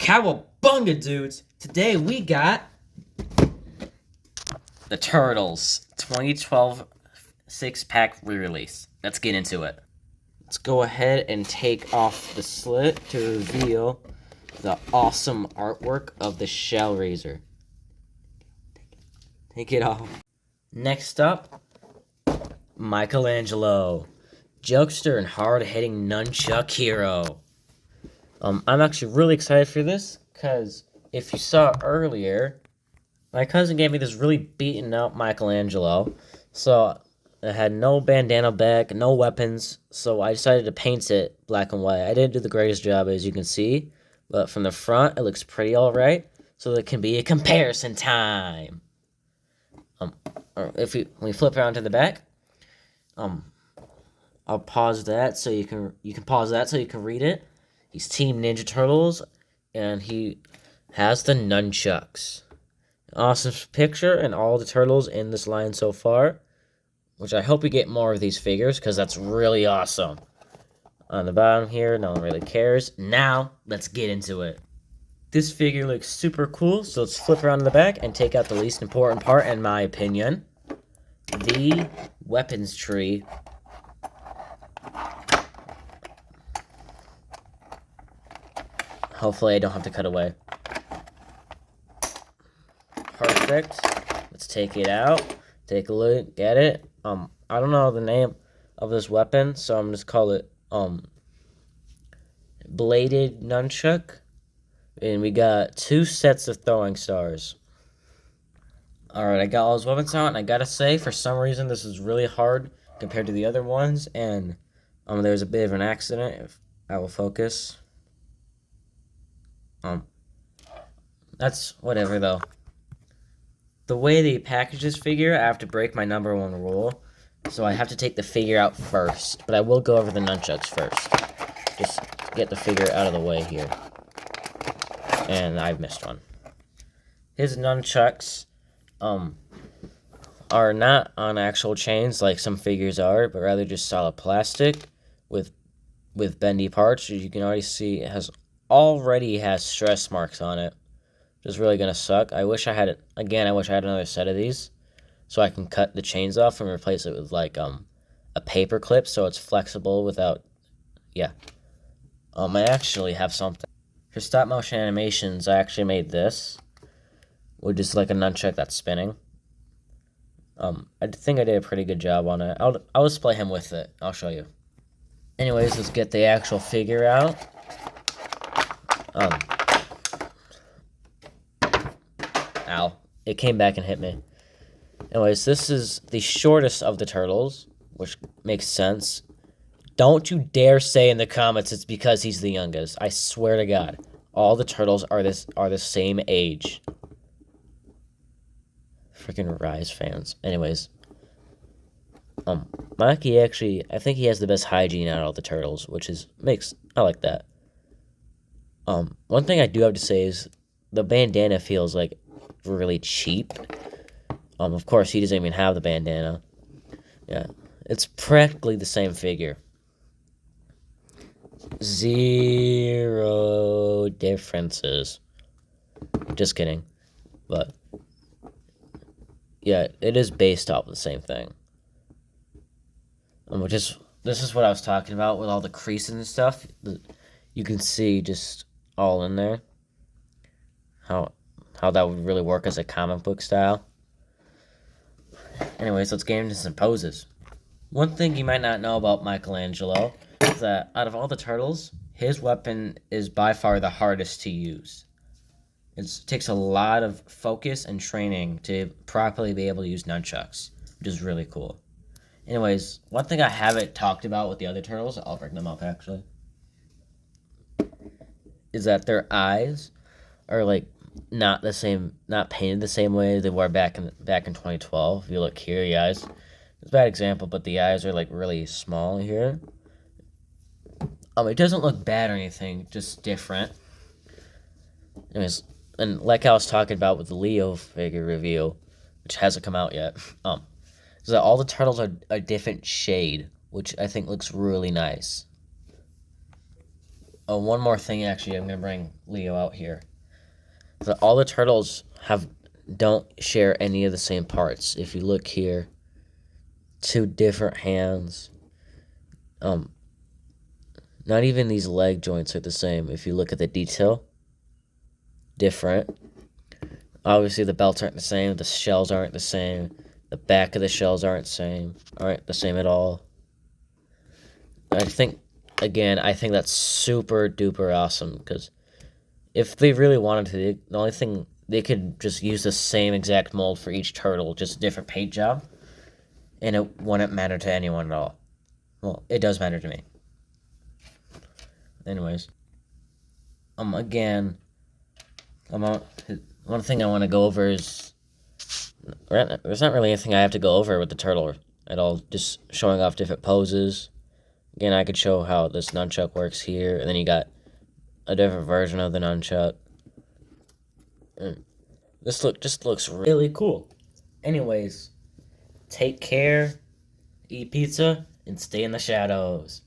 Cowabunga, dudes! Today we got the Turtles 2012 6-pack re-release. Let's get into it. Let's go ahead and take off the slit to reveal the awesome artwork of the Shell Razor. Take it off. Next up, Michelangelo, jokester and hard-hitting nunchuck hero. I'm actually really excited for this, because if you saw earlier, my cousin gave me this really beaten up Michelangelo, so it had no bandana back, no weapons, so I decided to paint it black and white. I didn't do the greatest job, as you can see, but from the front, it looks pretty alright, so there can be a comparison time. When we flip around to the back, I'll pause that so you can pause that so you can read it. He's Team Ninja Turtles, and he has the nunchucks. Awesome picture, and all the turtles in this line so far, which I hope we get more of these figures, because that's really awesome. On the bottom here, no one really cares. Now, let's get into it. This figure looks super cool, so let's flip around to the back and take out the least important part, in my opinion. The weapons tree. Hopefully I don't have to cut away. Perfect. Let's take it out. Take a look at it. I don't know the name of this weapon, so I'm just call it bladed nunchuck. And we got 2 sets of throwing stars. Alright, I got all those weapons out, and I gotta say, for some reason, this is really hard compared to the other ones, and there's a bit of an accident. If I will focus. That's whatever, though. The way they package this figure, I have to break my number 1 rule, so I have to take the figure out first, but I will go over the nunchucks first. Just get the figure out of the way here. And I've missed one. His nunchucks are not on actual chains like some figures are, but rather just solid plastic with bendy parts. As you can already see, it already has stress marks on it, which is really gonna suck. I wish I had another set of these, so I can cut the chains off and replace it with like a paper clip, so it's flexible without. Yeah. I actually have something. For stop motion animations, I actually made this, which is like a nunchuck that's spinning. I think I did a pretty good job on it. I'll display him with it. I'll show you. Anyways, let's get the actual figure out. Ow. It came back and hit me. Anyways, this is the shortest of the turtles, which makes sense. Don't you dare say in the comments it's because he's the youngest. I swear to God, all the turtles are the same age. Freaking Rise fans. Anyways, Mikey actually, I think he has the best hygiene out of all the turtles, which I like that. One thing I do have to say is the bandana feels like really cheap. Of course, he doesn't even have the bandana. Yeah, it's practically the same figure. 0 differences. Just kidding. But yeah, it is based off the same thing. This is what I was talking about with all the creases and stuff. You can see just all in there. How that would really work as a comic book style. Anyways, let's get into some poses. One thing you might not know about Michelangelo is that out of all the turtles, his weapon is by far the hardest to use. It takes a lot of focus and training to properly be able to use nunchucks, which is really cool. Anyways, one thing I haven't talked about with the other turtles, I'll bring them up actually, is that their eyes are like not painted the same way they were back in 2012. If you look here, the eyes, it's a bad example, but the eyes are like really small here. It doesn't look bad or anything, just different. Anyways, and like I was talking about with the Leo figure review, which hasn't come out yet, is that all the turtles are a different shade, which I think looks really nice. Oh, one more thing, actually, I'm gonna bring Leo out here. So all the turtles don't share any of the same parts. If you look here, two different hands. Not even these leg joints are the same. If you look at the detail, different. Obviously, the belts aren't the same. The shells aren't the same. The back of the shells aren't the same at all. I think that's super duper awesome, because if they really wanted to, the only thing they could just use the same exact mold for each turtle, just a different paint job, and it wouldn't matter to anyone at all. Well, it does matter to me. Anyways, again, one thing I want to go over is there's not really anything I have to go over with the turtle at all. Just showing off different poses. Again, I could show how this nunchuck works here, and then you got a different version of the nunchuck. And this just looks really cool. Anyways, take care, eat pizza, and stay in the shadows.